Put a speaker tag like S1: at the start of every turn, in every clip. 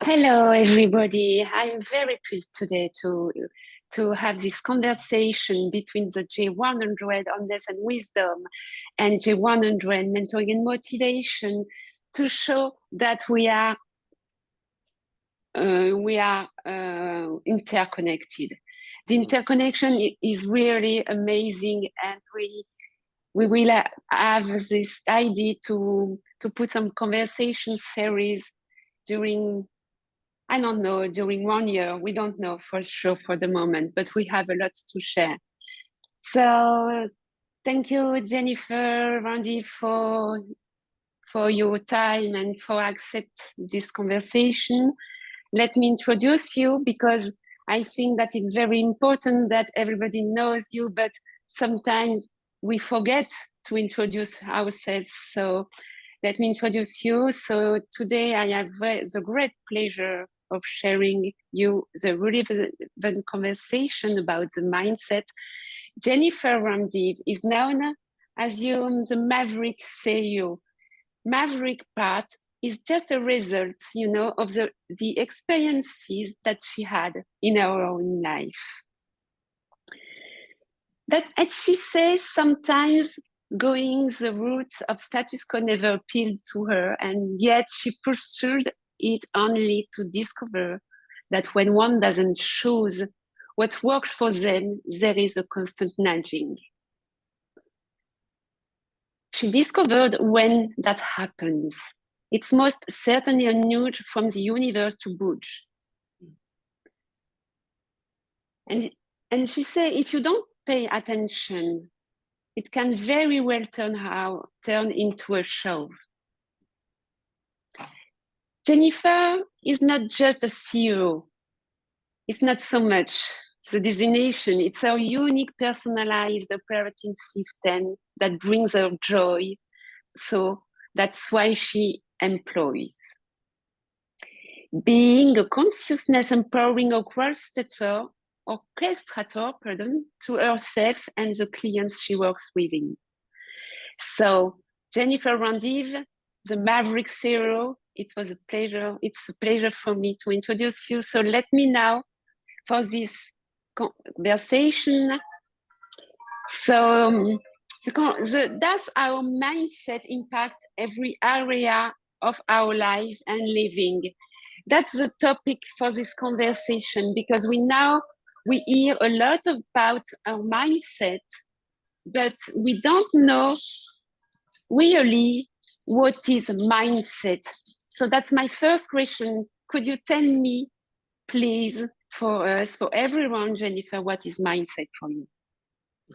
S1: Hello, everybody. I'm very pleased today to have this conversation between the J100 Honest and Wisdom and J100 Mentoring and Motivation to show that we are interconnected. The interconnection is really amazing, and we will have this idea to put some conversation series during I don't know, during 1 year. We don't know for sure for the moment, but we have a lot to share. So thank you, Jennifer, Randy, for your time and for accept this conversation. Let me introduce you because I think that it's very important that everybody knows you, but sometimes we forget to introduce ourselves. So let me introduce you. So today I have the great pleasure of sharing you the relevant conversation about the mindset. Jennifer Ramdiv is known as the Maverick CEO. Maverick part is just a result, of the experiences that she had in her own life. That, as she says, sometimes going the routes of status quo never appealed to her, and yet she pursued it only to discover that when one doesn't choose what works for them, there is a constant nudging. She discovered when that happens, it's most certainly a nudge from the universe to budge. And she said, if you don't pay attention, it can very well turn into a show. Jennifer is not just a CEO. It's not so much the designation. It's her unique personalized operating system that brings her joy. So that's why she employs. Being a consciousness empowering orchestrator to herself and the clients she works with. So Jennifer Randiv, the Maverick CEO, it's a pleasure for me to introduce you. So let me now, for this conversation, so does our mindset impact every area of our life and living? That's the topic for this conversation, because we hear a lot about our mindset, but we don't know really what is mindset. So that's my first question. Could you tell me, please, for us, for everyone, Jennifer, what is mindset for you?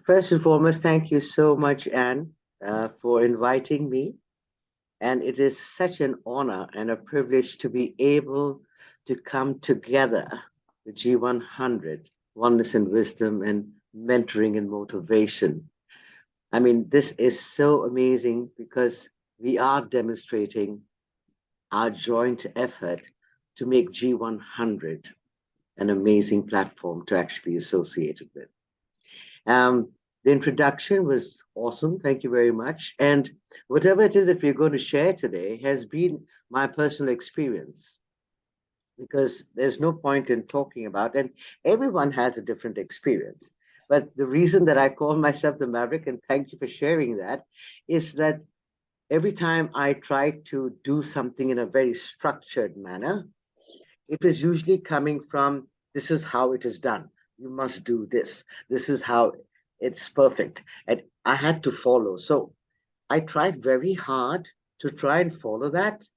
S2: First and foremost, thank you so much, Anne, for inviting me. And it is such an honor and a privilege to be able to come together, the G100, Oneness and Wisdom and Mentoring and Motivation. I mean, this is so amazing because we are demonstrating our joint effort to make G100 an amazing platform to actually be associated with. The introduction was awesome. Thank you very much. And whatever it is that we're going to share today has been my personal experience, because there's no point in talking about, and everyone has a different experience. But the reason that I call myself the Maverick, and thank you for sharing that, is that every time I try to do something in a very structured manner, it is usually coming from, this is how it is done. You must do this. This is how it's perfect. And I had to follow. So I tried very hard to try and follow that.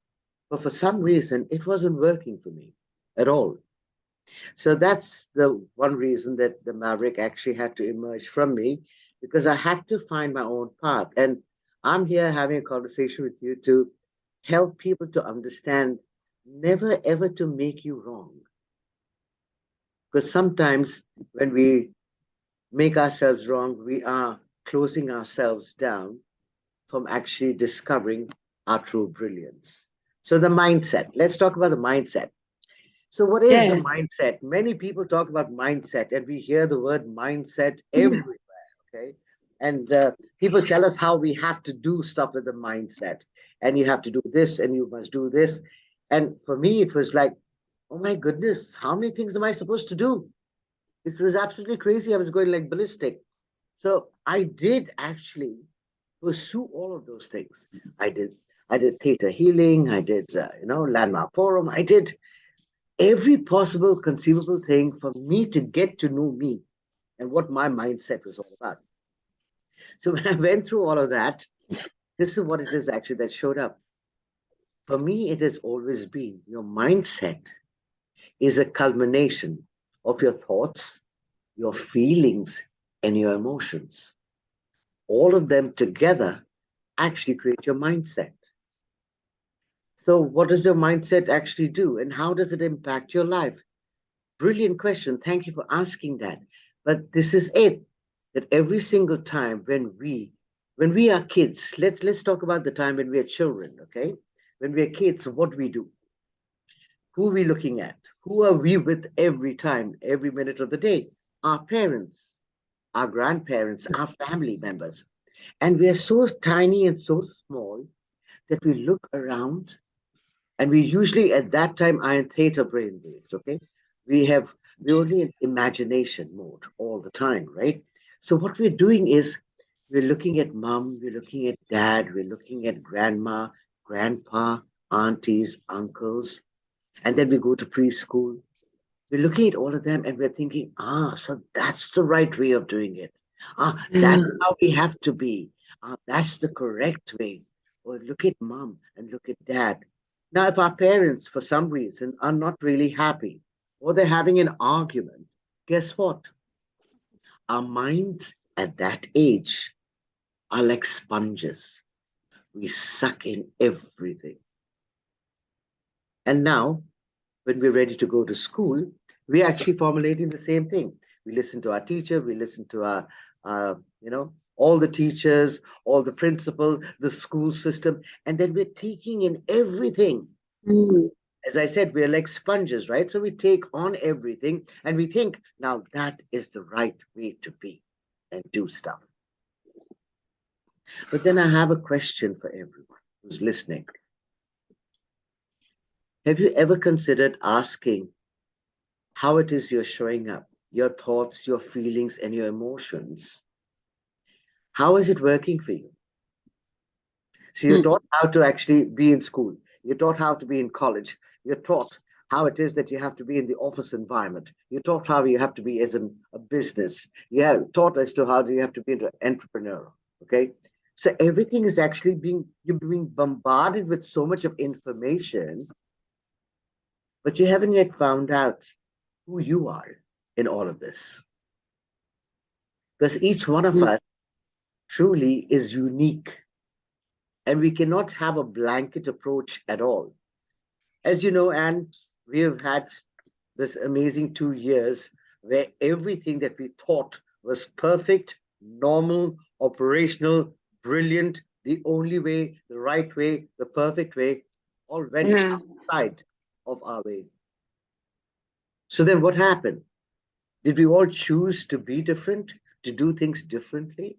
S2: But for some reason, it wasn't working for me at all. So that's the one reason that the Maverick actually had to emerge from me, because I had to find my own path. And I'm here having a conversation with you to help people to understand never ever to make you wrong. Because sometimes when we make ourselves wrong, we are closing ourselves down from actually discovering our true brilliance. So the mindset, let's talk about the mindset. So what is the mindset? Many people talk about mindset, and we hear the word mindset everywhere, okay? And people tell us how we have to do stuff with the mindset, and you have to do this, and you must do this. And for me, it was like, oh my goodness, how many things am I supposed to do? It was absolutely crazy. I was going like ballistic. So I did actually pursue all of those things. I did. I did theater healing. I did, landmark forum. I did every possible conceivable thing for me to get to know me and what my mindset was all about. So when I went through all of that, this is what it is actually that showed up. For me, it has always been your mindset is a culmination of your thoughts, your feelings, and your emotions. All of them together actually create your mindset. So, what does your mindset actually do, and how does it impact your life? Brilliant question. Thank you for asking that. But this is it, that every single time when we are kids, let's talk about the time when we are children, okay? When we are kids, what we do, who are we looking at? Who are we with every time, every minute of the day? Our parents, our grandparents, our family members. And we are so tiny and so small that we look around, and we usually at that time are in theta brain waves, okay? We're only in imagination mode all the time, right? So what we're doing is we're looking at mom, we're looking at dad, we're looking at grandma, grandpa, aunties, uncles, and then we go to preschool. We're looking at all of them and we're thinking, so that's the right way of doing it. That's
S1: Mm.
S2: how we have to be. That's the correct way. Or look at mom and look at dad. Now, if our parents, for some reason, are not really happy or they're having an argument, guess what? Our minds at that age are like sponges. We suck in everything. And now, when we're ready to go to school, we're actually formulating the same thing. We listen to our teacher, we listen to all the teachers, all the principal, the school system, and then we're taking in everything.
S1: Mm.
S2: As I said, we're like sponges, right? So we take on everything and we think, now that is the right way to be and do stuff. But then I have a question for everyone who's listening. Have you ever considered asking how it is you're showing up, your thoughts, your feelings, and your emotions? How is it working for you? So you're
S1: Mm.
S2: taught how to actually be in school. You're taught how to be in college. You're taught how it is that you have to be in the office environment. You're taught how you have to be as a business. You have taught as to how do you have to be an entrepreneur. Okay. So everything is actually you're being bombarded with so much of information, but you haven't yet found out who you are in all of this. Because each one of
S1: Mm.
S2: us truly is unique, and we cannot have a blanket approach at all. As you know, Anne, we have had this amazing 2 years where everything that we thought was perfect, normal, operational, brilliant, the only way, the right way, the perfect way, all went
S1: Yeah.
S2: outside of our way. So then what happened? Did we all choose to be different, to do things differently?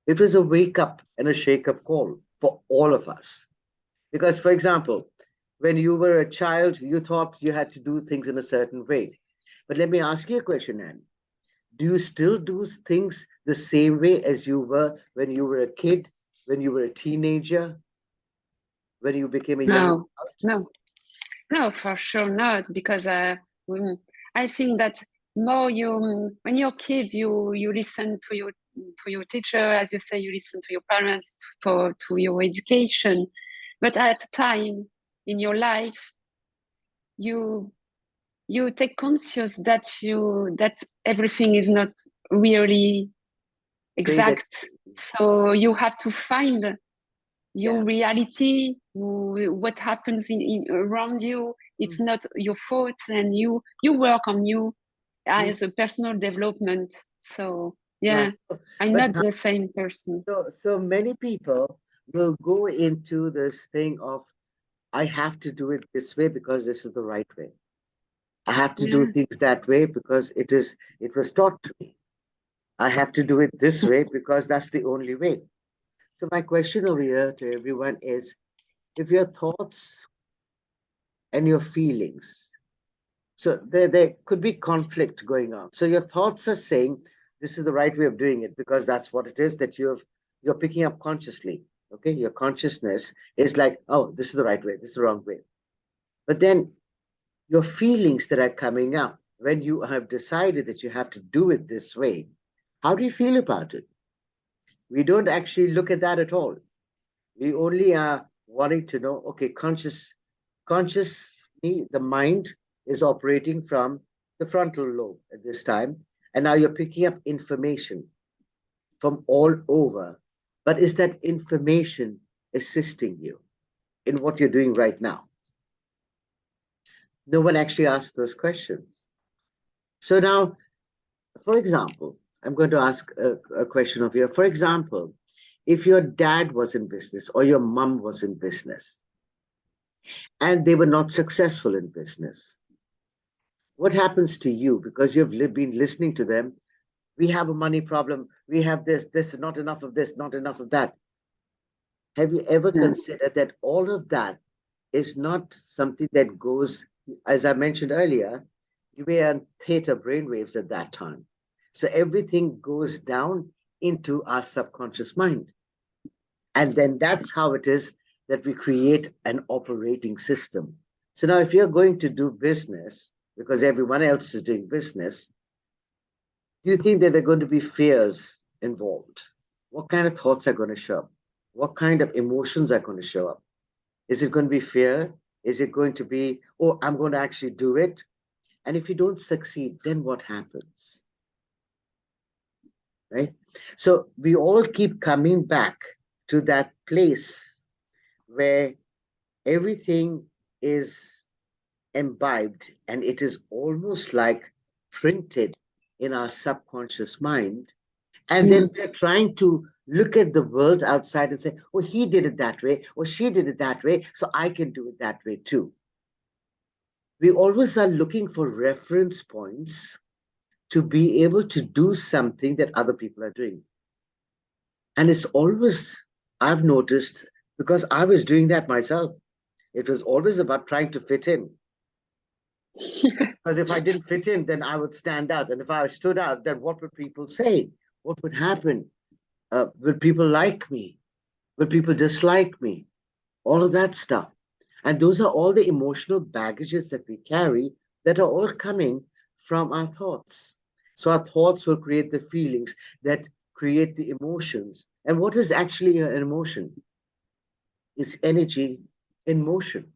S2: It was a wake up and a shake up call for all of us. Because, for example, when you were a child, you thought you had to do things in a certain way. But let me ask you a question, Anne. Do you still do things the same way as you were when you were a kid, when you were a teenager, when you became a young
S1: No,
S2: adult?
S1: no, no, for sure not. Because I think that more when you're kids, you listen to your teacher, as you say, you listen to your parents to your education. But at a time in your life, you you take conscious that everything is not really
S2: Say that.
S1: exact. So you have to find
S2: Yeah.
S1: your reality, what happens around you. It's
S2: Mm.
S1: not your fault, and you work on you
S2: Mm.
S1: as a personal development. So
S2: Right.
S1: yeah, I'm
S2: But
S1: not the same person.
S2: so many people will go into this thing of, I have to do it this way because this is the right way. I have to do
S1: Yeah.
S2: things that way because it was taught to me. I have to do it this way because that's the only way. So my question over here to everyone is, if your thoughts and your feelings So there could be conflict going on. So your thoughts are saying this is the right way of doing it because that's what it is that you're picking up consciously. Okay, your consciousness is like, oh, this is the right way, this is the wrong way. But then your feelings that are coming up when you have decided that you have to do it this way, how do you feel about it? We don't actually look at that at all. We only are wanting to know, okay, consciously, the mind is operating from the frontal lobe at this time. And now you're picking up information from all over. But is that information assisting you in what you're doing right now? No one actually asks those questions. So now, for example, I'm going to ask a question of you. For example, if your dad was in business or your mom was in business and they were not successful in business, what happens to you? Because you've been listening to them. We have a money problem. We have this, not enough of this, not enough of that. Have you ever considered that all of that is not something that goes, as I mentioned earlier, you were on theta brainwaves at that time. So everything goes down into our subconscious mind. And then that's how it is that we create an operating system. So now if you're going to do business, because everyone else is doing business, do you think that there are going to be fears involved? What kind of thoughts are going to show up? What kind of emotions are going to show up? Is it going to be fear? Is it going to be, oh, I'm going to actually do it? And if you don't succeed, then what happens? Right? So we all keep coming back to that place where everything is imbibed and it is almost like printed in our subconscious mind. And then we're trying to look at the world outside and say, oh, he did it that way, or she did it that way, so I can do it that way too. We always are looking for reference points to be able to do something that other people are doing. And it's always, I've noticed, because I was doing that myself, it was always about trying to fit in. Because if I didn't fit in, then I would stand out. And if I stood out, then what would people say? What would happen? Will people like me? Will people dislike me? All of that stuff. And those are all the emotional baggages that we carry that are all coming from our thoughts. So our thoughts will create the feelings that create the emotions. And what is actually an emotion? It's energy in motion.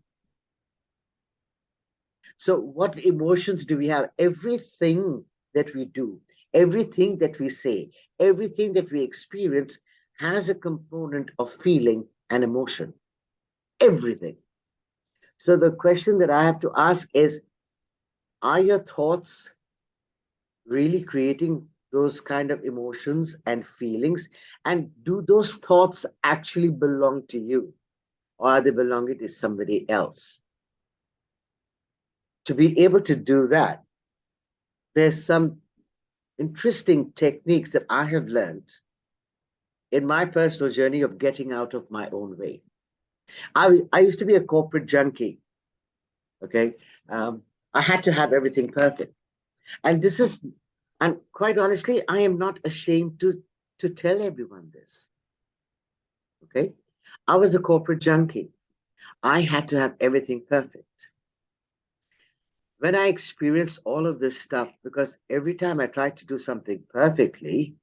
S2: So what emotions do we have? Everything that we do, everything that we say, everything that we experience has a component of feeling and emotion. Everything. So the question that I have to ask is, are your thoughts really creating those kind of emotions and feelings? And do those thoughts actually belong to you? Or are they belonging to somebody else? To be able to do that, there's some interesting techniques that I have learned in my personal journey of getting out of my own way. I used to be a corporate junkie. Okay. I had to have everything perfect. And this is, and quite honestly, I am not ashamed to tell everyone this. Okay. I was a corporate junkie. I had to have everything perfect. When I experienced all of this stuff, because every time I tried to do something perfectly,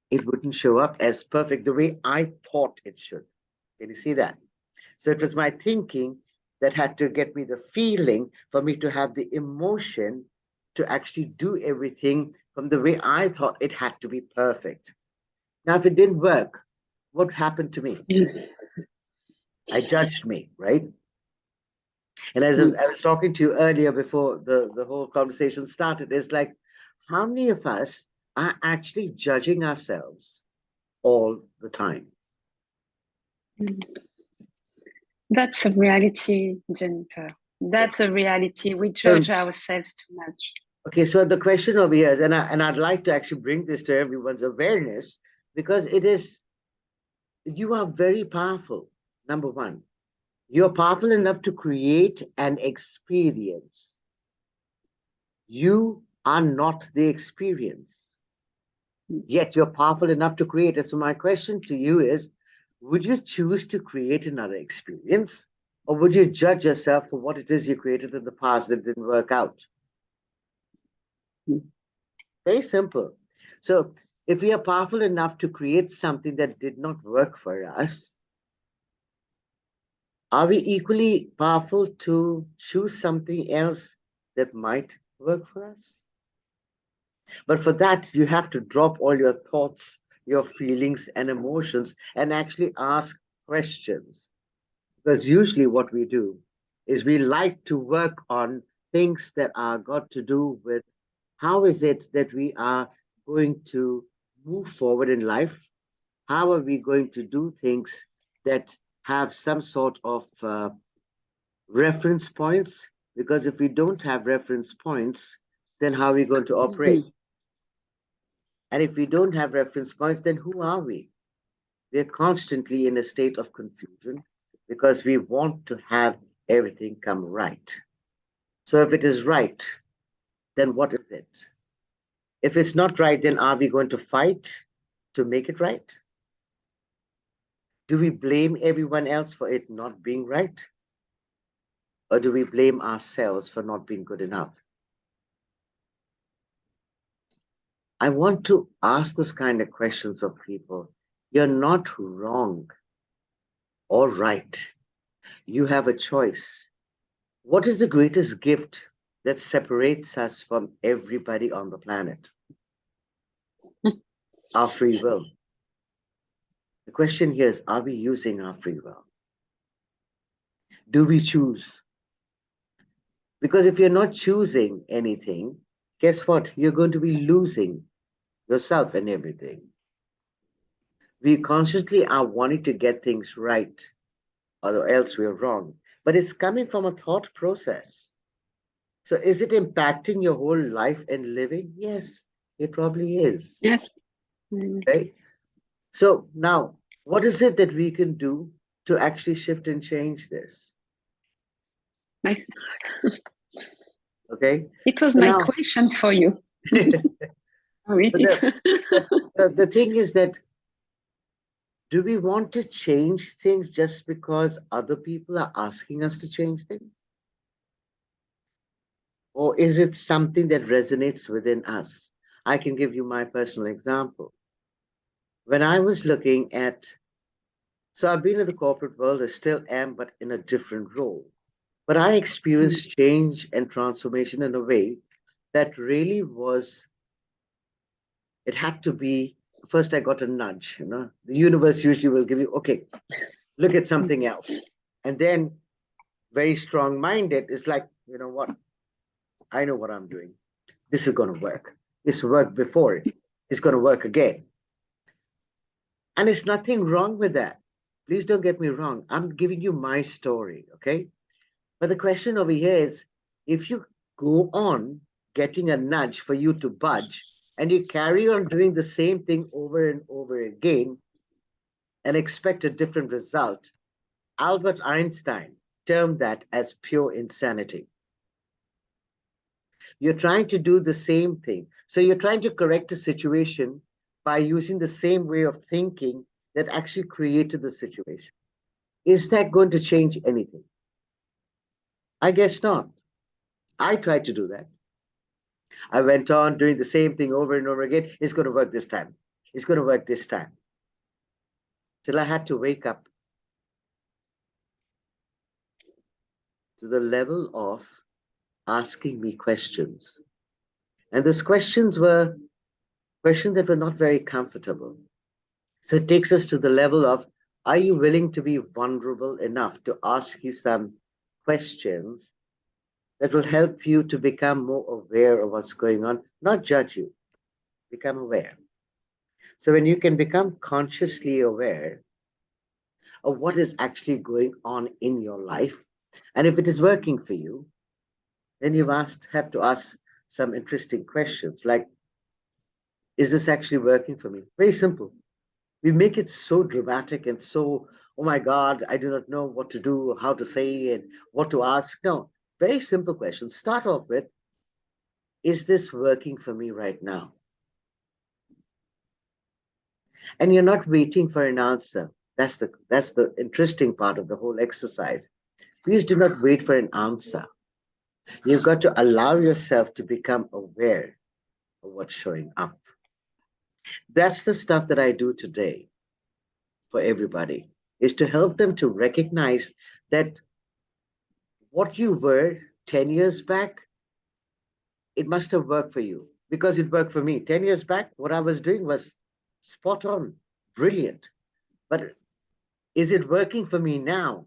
S2: it wouldn't show up as perfect the way I thought it should. Can you see that? So it was my thinking that had to get me the feeling for me to have the emotion to actually do everything from the way I thought it had to be perfect. Now, if it didn't work, what happened to me? I judged me, right? And as I was talking to you earlier before the whole conversation started, it's like, how many of us are actually judging ourselves all the time?
S1: That's a reality, Jennifer. That's a reality. We judge ourselves too much.
S2: Okay, so the question over here is, and I'd like to actually bring this to everyone's awareness, because it is, you are very powerful. Number one, you're powerful enough to create an experience. You are not the experience, yet you're powerful enough to create it. So my question to you is, would you choose to create another experience, or would you judge yourself for what it is you created in the past that didn't work out? Very simple. So if we are powerful enough to create something that did not work for us, are we equally powerful to choose something else that might work for us? But for that, you have to drop all your thoughts, your feelings, and emotions and actually ask questions. Because usually, what we do is we like to work on things that are got to do with how is it that we are going to move forward in life? How are we going to do things that have some sort of reference points? Because if we don't have reference points, then how are we going to operate? And if we don't have reference points, then who are we? We're constantly in a state of confusion because we want to have everything come right. So if it is right, then what is it? If it's not right, then are we going to fight to make it right? Do we blame everyone else for it not being right? Or do we blame ourselves for not being good enough? I want to ask those kind of questions of people. You're not wrong or right. You have a choice. What is the greatest gift that separates us from everybody on the planet? Our free will. The question here is, are we using our free will? Do we choose? Because if you're not choosing anything, guess what? You're going to be losing yourself and everything. We constantly are wanting to get things right, or else we're wrong. But it's coming from a thought process. So is it impacting your whole life and living? Yes, it probably is.
S1: Yes.
S2: Right? So now, what is it that we can do to actually shift and change this? Okay.
S1: It was
S2: So
S1: my
S2: now,
S1: question for you.
S2: the thing is that, do we want to change things just because other people are asking us to change things? Or is it something that resonates within us? I can give you my personal example. When I was looking at, so I've been in the corporate world, I still am, but in a different role. But I experienced change and transformation in a way that really was, it had to be, first I got a nudge, the universe usually will give you, okay, look at something else. And then very strong minded is like, you know what, I know what I'm doing. This is going to work. This worked before. It's going to work again. And it's nothing wrong with that. Please don't get me wrong. I'm giving you my story, okay? But the question over here is, if you go on getting a nudge for you to budge and you carry on doing the same thing over and over again and expect a different result, Albert Einstein termed that as pure insanity. You're trying to do the same thing. So you're trying to correct a situation by using the same way of thinking that actually created the situation. Is that going to change anything? I guess not. I tried to do that. I went on doing the same thing over and over again. It's going to work this time. It's going to work this time. Till I had to wake up to the level of asking me questions. And those questions were questions that were not very comfortable. So it takes us to the level of, are you willing to be vulnerable enough to ask you some questions that will help you to become more aware of what's going on, not judge you, become aware. So when you can become consciously aware of what is actually going on in your life, and if it is working for you, then have to ask some interesting questions like, is this actually working for me? Very simple. We make it so dramatic and so, oh my God, I do not know what to do, how to say, and what to ask. No, very simple questions. Start off with, is this working for me right now? And you're not waiting for an answer. That's the interesting part of the whole exercise. Please do not wait for an answer. You've got to allow yourself to become aware of what's showing up. That's the stuff that I do today for everybody, is to help them to recognize that what you were 10 years back, it must have worked for you because it worked for me. 10 years back, what I was doing was spot on, brilliant. But is it working for me now?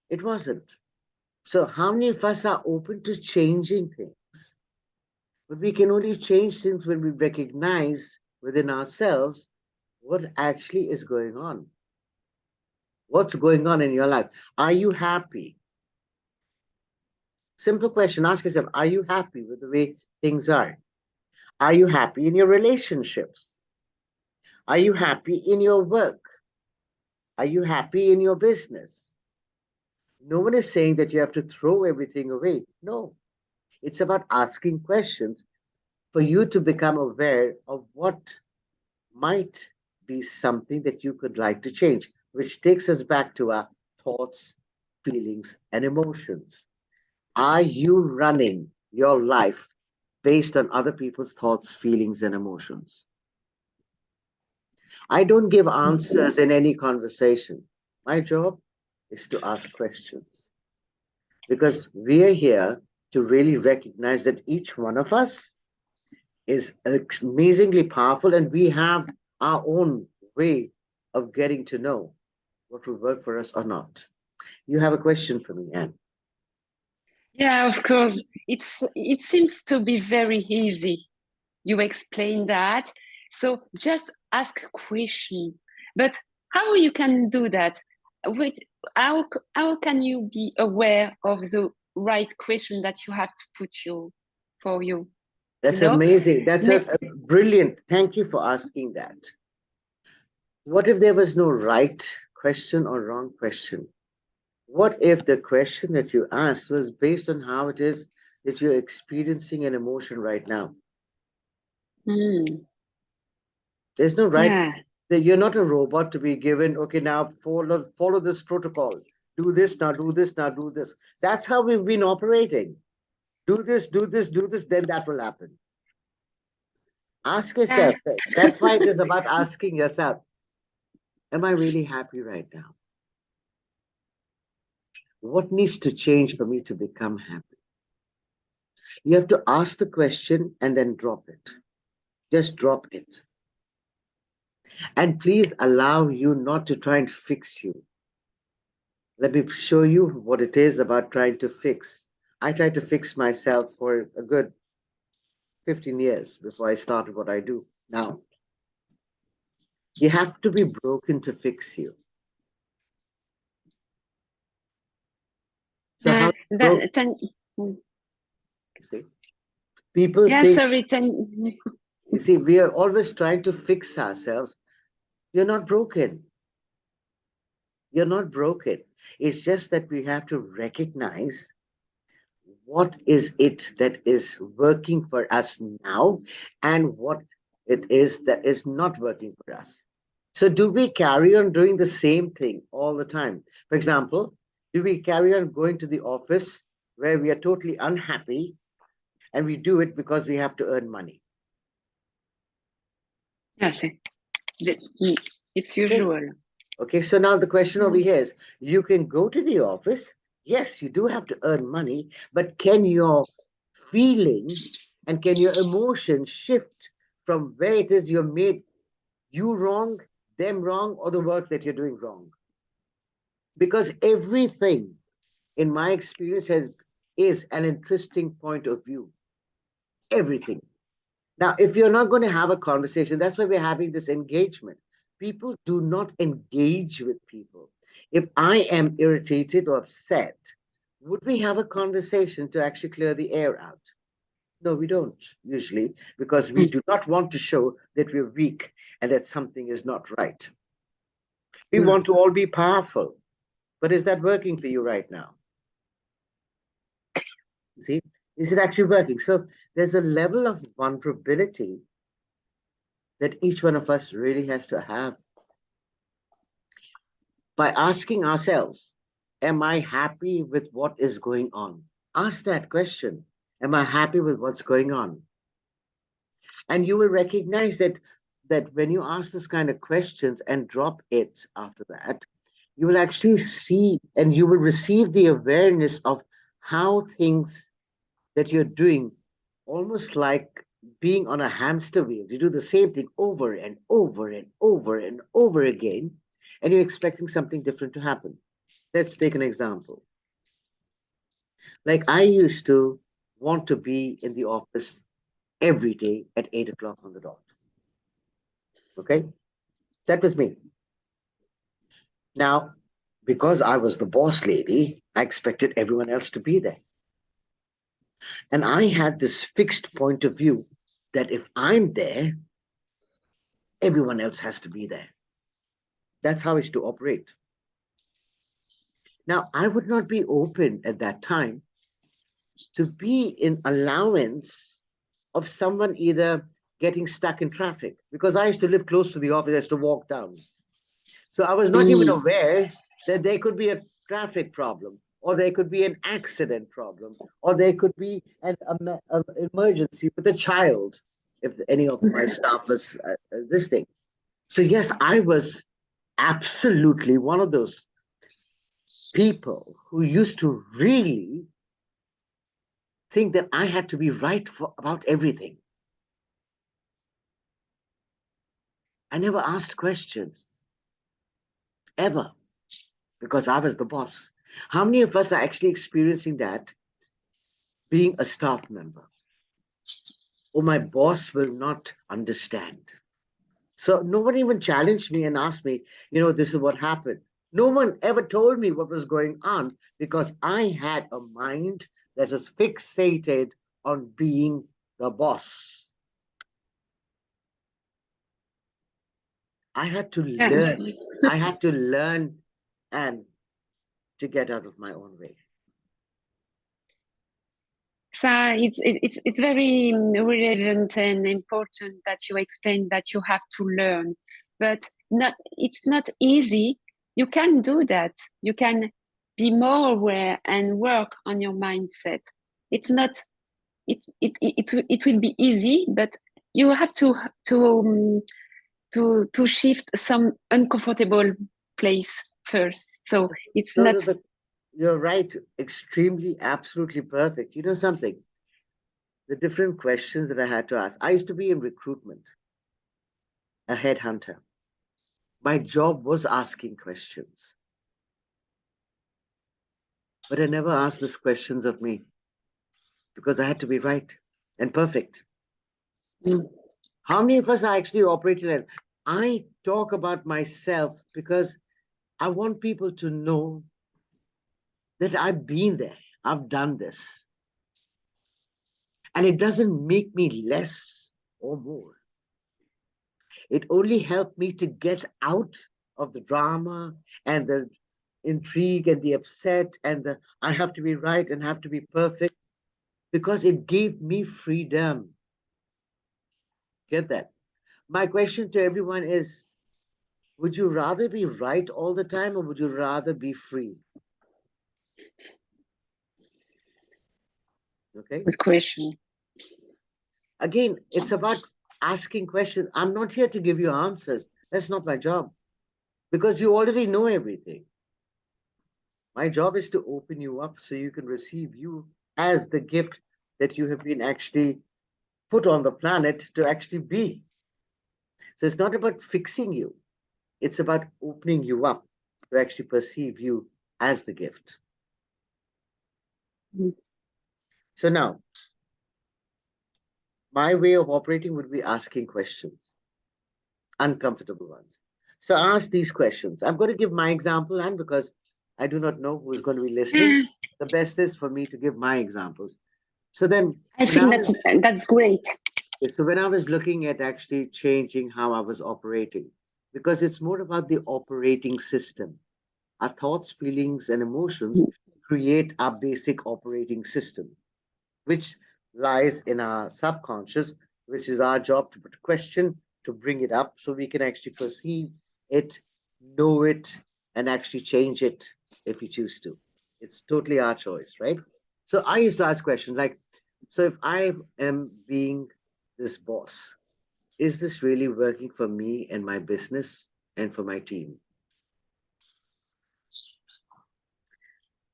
S2: It wasn't. So how many of us are open to changing things? But we can only change things when we recognize within ourselves what actually is going on. What's going on in your life? Are you happy? Simple question, ask yourself, are you happy with the way things are? Are you happy in your relationships? Are you happy in your work? Are you happy in your business? No one is saying that you have to throw everything away. No, it's about asking questions for you to become aware of what might be something that you could like to change, which takes us back to our thoughts, feelings, and emotions. Are you running your life based on other people's thoughts, feelings, and emotions? I don't give answers in any conversation. My job is to ask questions because we are here to really recognize that each one of us is amazingly powerful and we have our own way of getting to know what will work for us or not. You have a question for me, Anne?
S1: Yeah, of course. It seems to be very easy. You explain that. So just ask a question. But how you can do that? Wait, how can you be aware of the right question that you have to put for you?
S2: That's
S1: You know?
S2: amazing. That's a brilliant. Thank you for asking that. What if there was no right question or wrong question? What if the question that you asked was based on how it is that you're experiencing an emotion right now? There's no right.
S1: Yeah.
S2: That you're not a robot to be given, okay, now follow this protocol. Do this, now do this, now do this. That's how we've been operating. Do this, do this, do this, then that will happen. Ask yourself. That's why it is about asking yourself, am I really happy right now? What needs to change for me to become happy? You have to ask the question and then drop it. Just drop it. And please allow you not to try and fix you. Let me show you what it is about trying to fix. I tried to fix myself for a good 15 years before I started what I do now. You have to be broken to fix you. So how see? People think,
S1: sorry,
S2: you see, we are always trying to fix ourselves. You're not broken. You're not broken. It's just that we have to recognize what is it that is working for us now and what it is that is not working for us. So do we carry on doing the same thing all the time? For example, do we carry on going to the office where we are totally unhappy and we do it because we have to earn money?
S1: Yes, it's usual.
S2: Okay, so now the question over here is, you can go to the office. Yes, you do have to earn money, but can your feeling and can your emotion shift from where it is you're made you wrong, them wrong, or the work that you're doing wrong? Because everything in my experience is an interesting point of view. Everything. Now, if you're not going to have a conversation, that's why we're having this engagement. People do not engage with people. If I am irritated or upset, would we have a conversation to actually clear the air out? No, we don't usually, because we do not want to show that we're weak and that something is not right. We want to all be powerful. But is that working for you right now? See, Is it actually working? So there's a level of vulnerability that each one of us really has to have by asking ourselves, am I happy with what is going on? Ask that question. Am I happy with what's going on? And you will recognize that when you ask this kind of questions and drop it after that, you will actually see and you will receive the awareness of how things that you're doing, almost like being on a hamster wheel. You do the same thing over and over and over and over again, and you're expecting something different to happen. Let's take an example. Like I used to want to be in the office every day at 8 o'clock on the dot. Okay? That was me. Now, because I was the boss lady, I expected everyone else to be there. And I had this fixed point of view that if I'm there, everyone else has to be there. That's how it's to operate. Now, I would not be open at that time to be in allowance of someone either getting stuck in traffic, because I used to live close to the office, I used to walk down. So I was not even aware that there could be a traffic problem, or there could be an accident problem, or there could be an emergency with a child, if any of my staff was this thing. So yes, I was absolutely one of those people who used to really think that I had to be right for about everything. I never asked questions, ever, because I was the boss. How many of us are actually experiencing that being a staff member? Oh, my boss will not understand. So no one even challenged me and asked me, this is what happened. No one ever told me what was going on because I had a mind that was fixated on being the boss. I had to learn. I had to learn and to get out of my own way.
S1: So it's very relevant and important that you explain that you have to learn, but it's not easy. You can do that. You can be more aware and work on your mindset. It's not. It will be easy, but you have to shift some uncomfortable place first. So it's not.
S2: You're right. Extremely, absolutely perfect. You know something? The different questions that I had to ask. I used to be in recruitment, a headhunter. My job was asking questions. But I never asked these questions of me because I had to be right and perfect. How many of us are actually operating at? I talk about myself because I want people to know that I've been there. I've done this. And it doesn't make me less or more. It only helped me to get out of the drama and the intrigue and the upset and the I have to be right and have to be perfect, because it gave me freedom. Get that? My question to everyone is, would you rather be right all the time or would you rather be free? Okay.
S1: Good question.
S2: Again, it's about asking questions. I'm not here to give you answers. That's not my job, because you already know everything. My job is to open you up so you can receive you as the gift that you have been actually put on the planet to actually be. So it's not about fixing you. It's about opening you up to actually perceive you as the gift. So now, my way of operating would be asking questions, uncomfortable ones. So ask these questions. I'm going to give my example, and because I do not know who's going to be listening, the best is for me to give my examples. So then
S1: I think that's great.
S2: So when I was looking at actually changing how I was operating, because it's more about the operating system. Our thoughts, feelings, and emotions create our basic operating system. which lies in our subconscious, which is our job to put a question, to bring it up so we can actually perceive it, know it, and actually change it if we choose to. It's totally our choice, right? So I used to ask questions like, so if I am being this boss, is this really working for me and my business and for my team?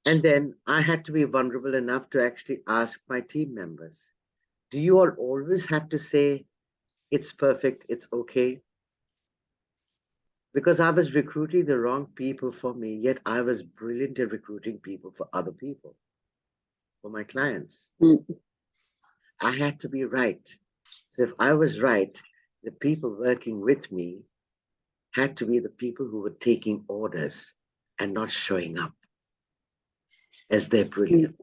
S2: And then I had to be vulnerable enough to actually ask my team members, do you all always have to say it's perfect, it's okay? Because I was recruiting the wrong people for me, yet I was brilliant at recruiting people for other people, for my clients.
S1: Mm.
S2: I had to be right. So if I was right, the people working with me had to be the people who were taking orders and not showing up as they're brilliant,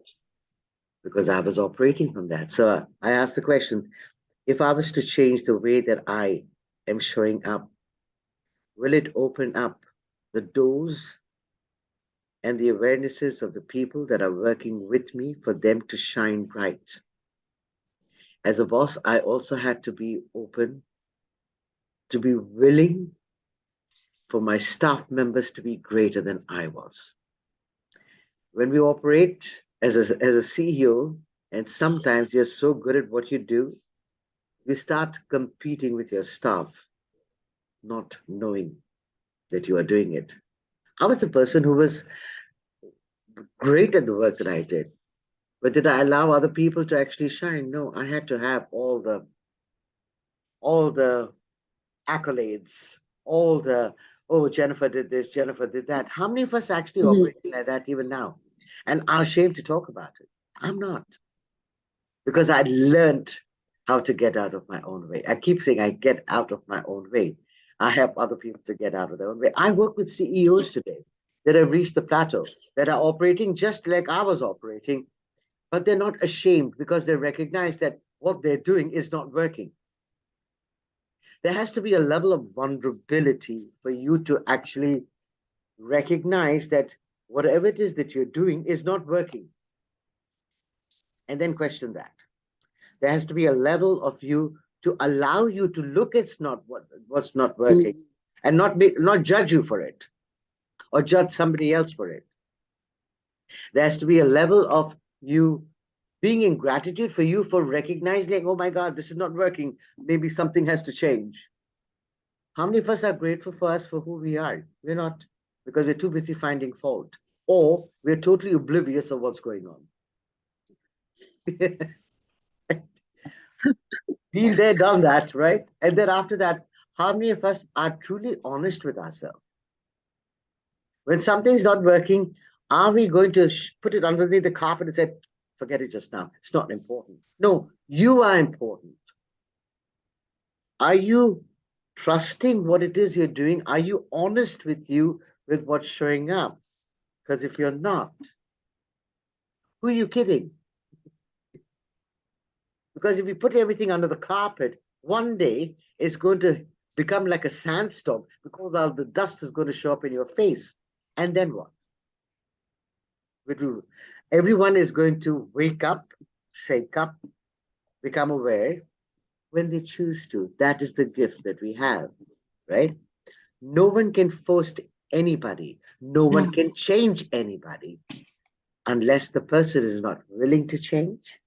S2: because I was operating from that. So I asked the question, if I was to change the way that I am showing up, will it open up the doors and the awarenesses of the people that are working with me for them to shine bright? As a boss, I also had to be open, to be willing for my staff members to be greater than I was. When we operate as a CEO, and sometimes you're so good at what you do, you start competing with your staff, not knowing that you are doing it. I was a person who was great at the work that I did, but did I allow other people to actually shine? No, I had to have all the accolades, all the, oh, Jennifer did this, Jennifer did that. How many of us actually
S1: Mhm.
S2: operating like that even now? And are ashamed to talk about it? I'm not, because I learned how to get out of my own way. I keep saying I get out of my own way. I help other people to get out of their own way. I work with CEOs today that have reached the plateau, that are operating just like I was operating, but they're not ashamed because they recognize that what they're doing is not working. There has to be a level of vulnerability for you to actually recognize that whatever it is that you're doing is not working, and then question that. There has to be a level of you to allow you to look at what's not working,
S1: Mm.
S2: and not judge you for it or judge somebody else for it. There has to be a level of you being in gratitude for you for recognizing, oh my God, this is not working. Maybe something has to change. How many of us are grateful for us for who we are? We're not, because we're too busy finding fault, or we're totally oblivious of what's going on. Been there, done that, right? And then after that, how many of us are truly honest with ourselves? When something's not working, are we going to put it underneath the carpet and say, forget it just now? It's not important. No, you are important. Are you trusting what it is you're doing? Are you honest with you with what's showing up? Because if you're not, who are you kidding? Because if you put everything under the carpet, one day it's going to become like a sandstorm, because all the dust is going to show up in your face. And then what? Everyone is going to wake up, shake up, become aware when they choose to. That is the gift that we have, right? No one can force anybody. No one can change anybody unless the person is not willing to change.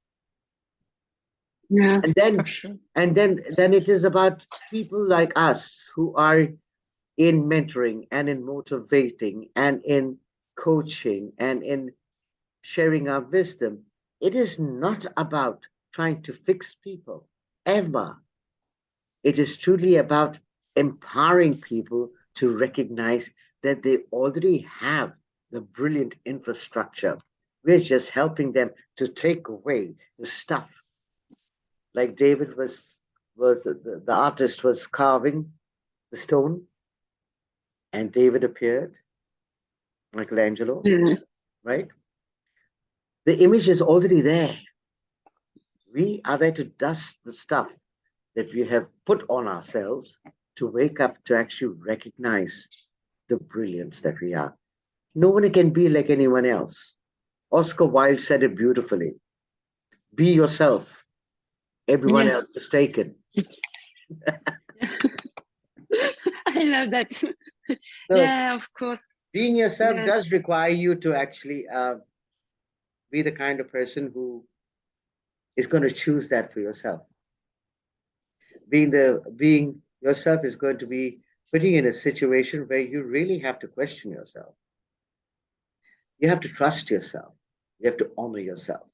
S1: Yeah,
S2: And then,
S1: for sure.
S2: then it is about people like us who are in mentoring and in motivating and in coaching and in sharing our wisdom. It is not about trying to fix people ever. It is truly about empowering people to recognize that they already have the brilliant infrastructure. We're just helping them to take away the stuff. Like David was the artist was carving the stone, and David appeared, Michelangelo, right? The image is already there. We are there to dust the stuff that we have put on ourselves to wake up to actually recognize the brilliance that we are. No one can be like anyone else. Oscar Wilde said it beautifully. Be yourself. Everyone
S1: Yeah.
S2: else is taken.
S1: I love that.
S2: So
S1: Yeah, of course.
S2: being yourself
S1: Yeah.
S2: does require you to actually be the kind of person who is going to choose that for yourself. Being yourself is going to be putting you in a situation where you really have to question yourself. You have to trust yourself. You have to honor yourself.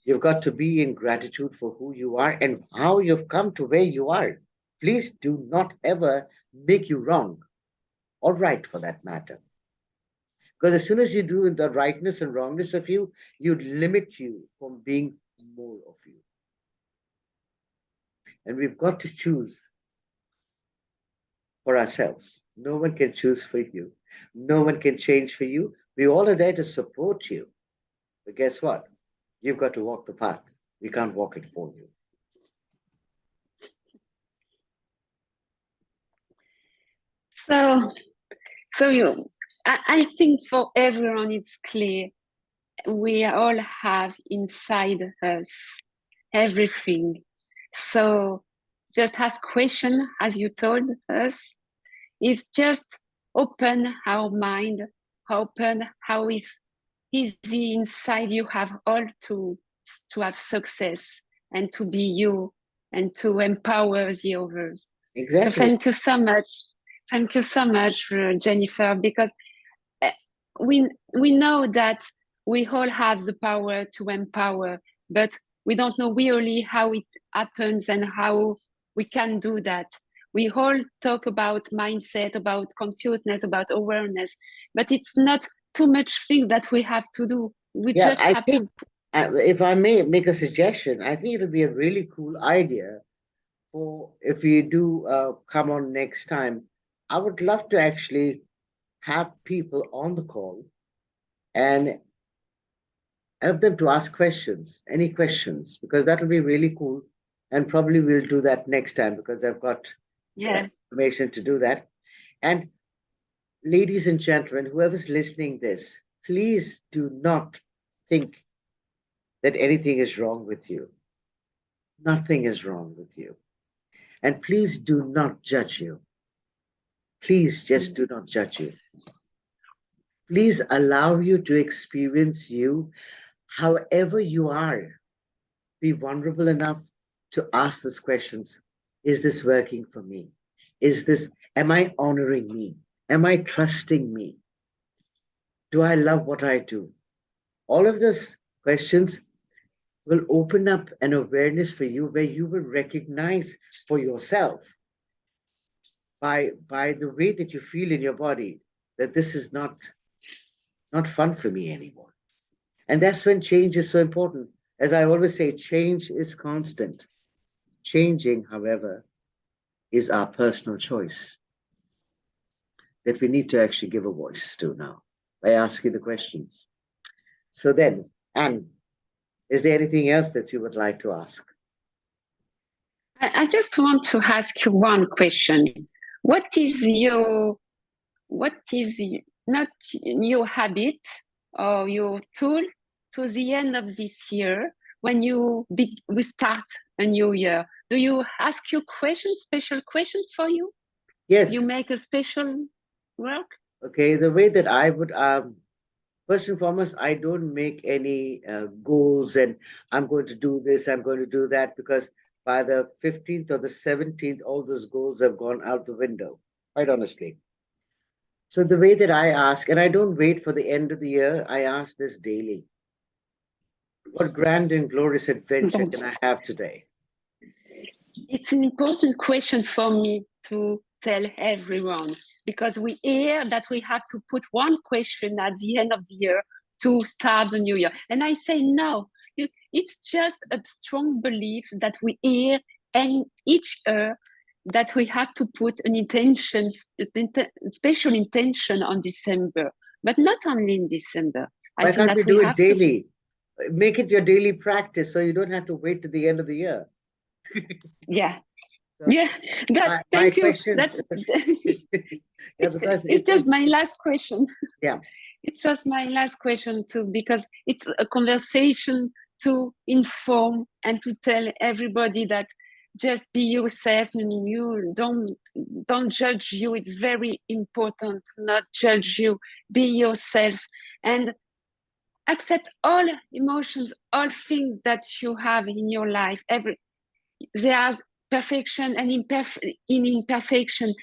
S2: You've got to be in gratitude for who you are and how you've come to where you are. Please do not ever make you wrong or right for that matter. Because as soon as you do the rightness and wrongness of you, you limit you from being more of you. And we've got to choose for ourselves. No one can choose for you. No one can change for you. We all are there to support you. But guess what? You've got to walk the path. We can't walk it for you.
S1: So I think for everyone it's clear. We all have inside us everything. So just ask question, as you told us, is just open our mind, open how is easy inside you have all to have success and to be you and to empower the others.
S2: Exactly.
S1: So thank you so much. Thank you so much, Jennifer, because we know that we all have the power to empower, but we don't know really how it happens and how we can do that. We all talk about mindset, about consciousness, about awareness, but it's not too much thing that we have to do. We just
S2: I
S1: have
S2: think,
S1: to.
S2: if I may make a suggestion, I think it would be a really cool idea for if we do come on next time. I would love to actually have people on the call and help them to ask questions, any questions, because that will be really cool. And probably we'll do that next time because I've got information to do that. And ladies and gentlemen, whoever's listening this, please do not think that anything is wrong with you. Nothing is wrong with you. And please do not judge you. Please just do not judge you. Please allow you to experience you however you are. Be vulnerable enough to ask these questions. Is this working for me? Am I honoring me? Am I trusting me? Do I love what I do? All of those questions will open up an awareness for you where you will recognize for yourself by the way that you feel in your body that this is not fun for me anymore. And that's when change is so important. As I always say, change is constant. Changing, however, is our personal choice that we need to actually give a voice to now by asking the questions. So then, Anne, is there anything else that you would like to ask?
S1: I just want to ask you one question. What is not your habit or your tool to the end of this year when we start a new year? Do you ask your special question for you?
S2: Yes.
S1: You make a special work?
S2: Okay, the way that I would, first and foremost, I don't make any goals and I'm going to do this, I'm going to do that, because by the 15th or the 17th, all those goals have gone out the window, quite honestly. So the way that I ask, and I don't wait for the end of the year, I ask this daily. What grand and glorious adventure can I have today?
S1: It's an important question for me to tell everyone, because we hear that we have to put one question at the end of the year to start the new year. And I say, no, it's just a strong belief that we hear and each year that we have to put an intention, special intention on December, but not only in December.
S2: Why can't we do it daily? Make it your daily practice so you don't have to wait to the end of the year.
S1: Yeah. So yeah, thank you.
S2: Question,
S1: it's just my last question.
S2: Yeah.
S1: It was my last question too, because it's a conversation to inform and to tell everybody that just be yourself, and you don't judge you. It's very important to not judge you. Be yourself and accept all emotions, all things that you have in your life. There are perfection and imperfection.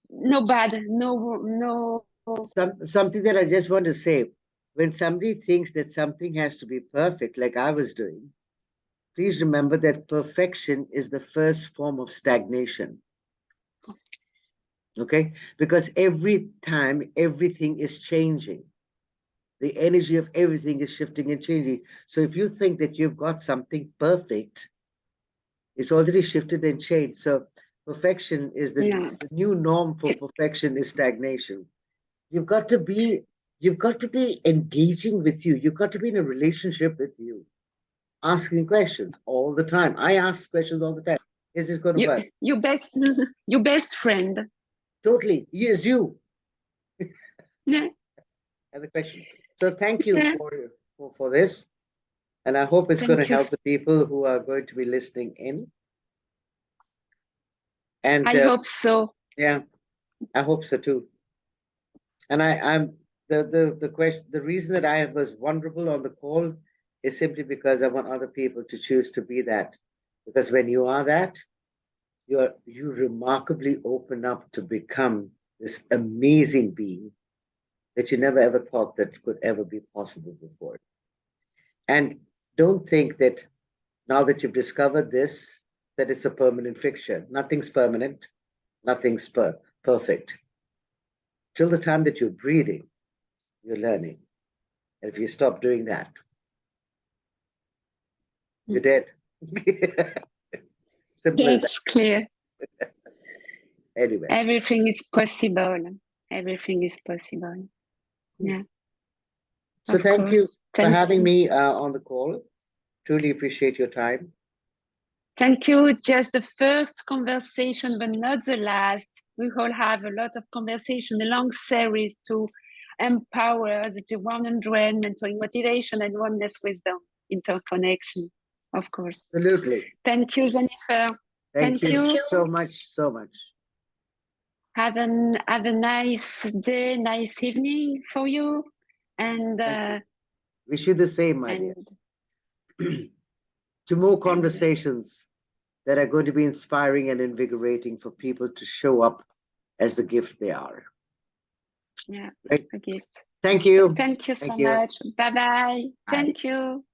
S1: No bad, no.
S2: Something that I just want to say, when somebody thinks that something has to be perfect, like I was doing, please remember that perfection is the first form of stagnation. Okay? Because every time, everything is changing. The energy of everything is shifting and changing. So if you think that you've got something perfect, it's already shifted and changed. So perfection is the new norm for perfection is stagnation. You've got to be engaging with you. You've got to be in a relationship with you, asking questions all the time. I ask questions all the time. Is this going to work?
S1: Your best friend.
S2: Totally. Yes, you.
S1: Yeah.
S2: Have a question. So thank you for this. And I hope it's going to help the people who are going to be listening in. And
S1: I hope so.
S2: Yeah, I hope so too. And I'm the reason that I was vulnerable on the call is simply because I want other people to choose to be that. Because when you are that, you remarkably open up to become this amazing being that you never ever thought that could ever be possible before. And don't think that now that you've discovered this, that it's a permanent fixture. Nothing's permanent, nothing's perfect. Till the time that you're breathing, you're learning. And if you stop doing that, you're dead. Simple as that.
S1: It's clear.
S2: Anyway.
S1: Everything is possible. Everything is possible. Yeah.
S2: So thank you for having me on the call. Truly appreciate your time.
S1: Thank you. Just the first conversation, but not the last. We will have a lot of conversation, a long series to empower the 100 mentoring motivation and oneness wisdom interconnection, of course.
S2: Absolutely.
S1: Thank you, Jennifer.
S2: Thank you so much, so much.
S1: Have a nice day, nice evening for you. And
S2: wish you the same, my dear. To more conversations that are going to be inspiring and invigorating for people to show up as the gift they are.
S1: Yeah,
S2: right?
S1: a gift.
S2: Thank you.
S1: Thank you so much. Bye-bye. Thank you.